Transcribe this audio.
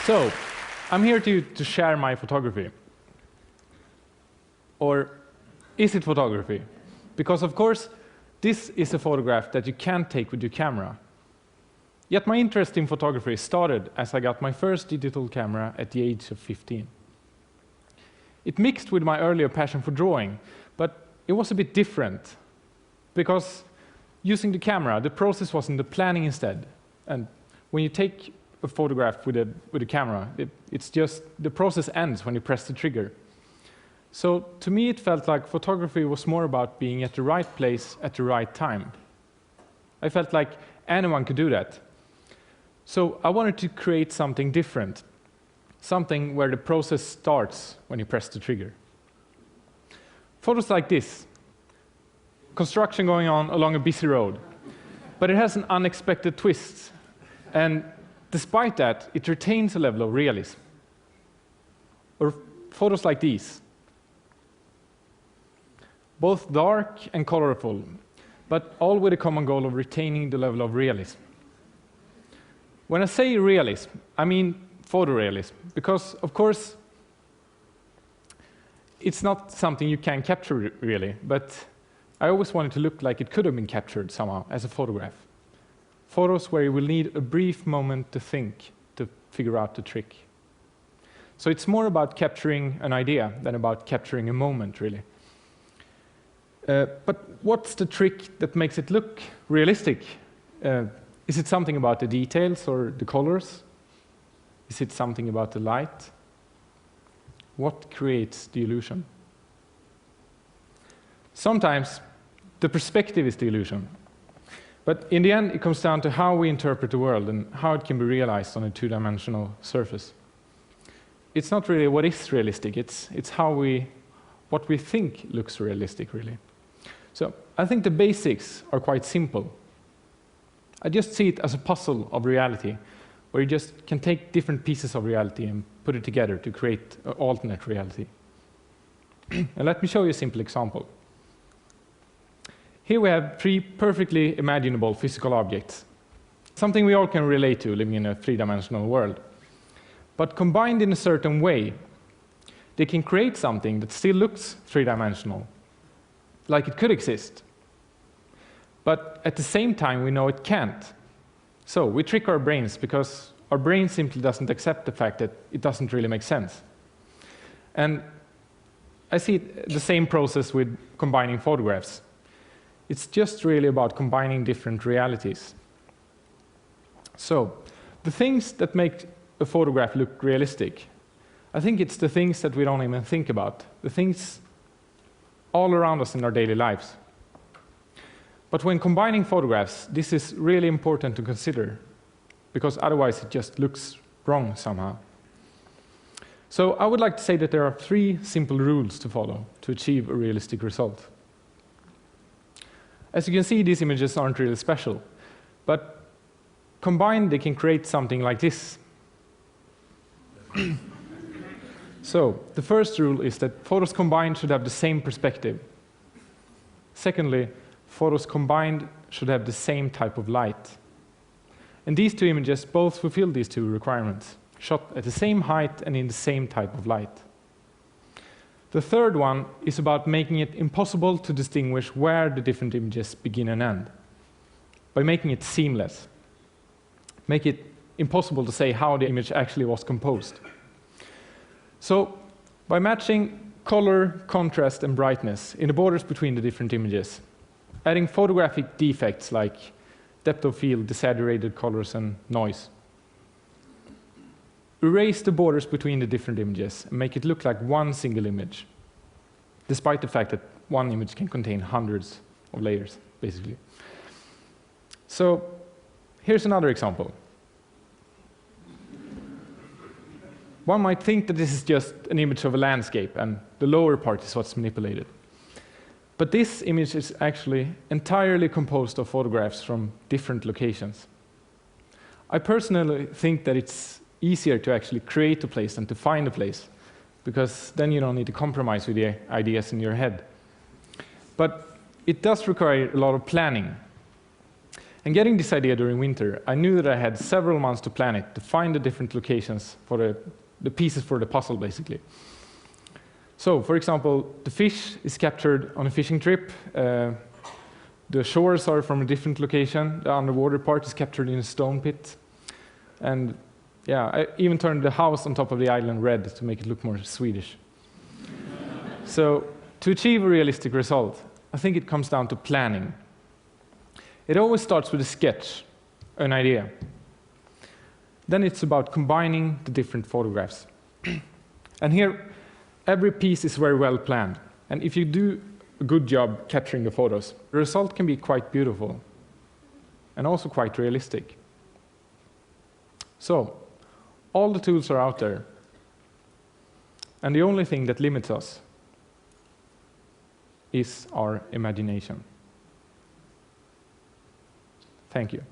So, I'm here to share my photography. Or is it photography? Because, of course, this is a photograph that you can't take with your camera. Yet my interest in photography started as I got my first digital camera at the age of 15. It mixed with my earlier passion for drawing, but it was a bit different. Because using the camera, the process was in the planning instead. And when you take a photograph with a camera, it's just the process ends when you press the trigger. So to me, it felt like photography was more about being at the right place at the right time. I felt like anyone could do that. So I wanted to create something different, something where the process starts when you press the trigger. Photos like this, construction going on along a busy road, but it has an unexpected twist, and despite that, it retains a level of realism. Or photos like these, both dark and colorful, but all with a common goal of retaining the level of realism. When I say realism, I mean photorealism, because, of course, it's not something you can capture really, but I always wanted to look like it could have been captured somehow as a photograph. Photos where you will need a brief moment to think, to figure out the trick. So it's more about capturing an idea than about capturing a moment, really. But what's the trick that makes it look realistic? Is it something about the details or the colors? Is it something about the light? What creates the illusion? Sometimes the perspective is the illusion. But in the end, it comes down to how we interpret the world and how it can be realized on a two-dimensional surface. It's not really what is realistic, it's what we think looks realistic, really. So I think the basics are quite simple. I just see it as a puzzle of reality, where you just can take different pieces of reality and put it together to create an alternate reality. And let me show you a simple example. Here we have three perfectly imaginable physical objects, something we all can relate to living in a three-dimensional world. But combined in a certain way, they can create something that still looks three-dimensional, like it could exist. But at the same time, we know it can't. So we trick our brains because our brain simply doesn't accept the fact that it doesn't really make sense. And I see the same process with combining photographs. It's just really about combining different realities. So the things that make a photograph look realistic, I think it's the things that we don't even think about, the things all around us in our daily lives. But when combining photographs, this is really important to consider, because otherwise it just looks wrong somehow. So I would like to say that there are three simple rules to follow to achieve a realistic result. As you can see, these images aren't really special, but combined they can create something like this. So the first rule is that photos combined should have the same perspective. Secondly, photos combined should have the same type of light. And these two images both fulfill these two requirements, shot at the same height and in the same type of light. The third one is about making it impossible to distinguish where the different images begin and end, by making it seamless. Make it impossible to say how the image actually was composed. So by matching color, contrast, and brightness in the borders between the different images, adding photographic defects like depth of field, desaturated colors, and noise. Erase the borders between the different images and make it look like one single image, despite the fact that one image can contain hundreds of layers, basically. So here's another example. One might think that this is just an image of a landscape, and the lower part is what's manipulated. But this image is actually entirely composed of photographs from different locations. I personally think that it's easier to actually create a place than to find a place, because then you don't need to compromise with the ideas in your head. But it does require a lot of planning. And getting this idea during winter, I knew that I had several months to plan it, to find the different locations for the pieces for the puzzle, basically. So, for example, the fish is captured on a fishing trip. The shores are from a different location. The underwater part is captured in a stone pit. And yeah, I even turned the house on top of the island red to make it look more Swedish. So, to achieve a realistic result, I think it comes down to planning. It always starts with a sketch, an idea. Then it's about combining the different photographs. And here, every piece is very well planned. And if you do a good job capturing the photos, the result can be quite beautiful and also quite realistic. So, all the tools are out there. And the only thing that limits us is our imagination. Thank you.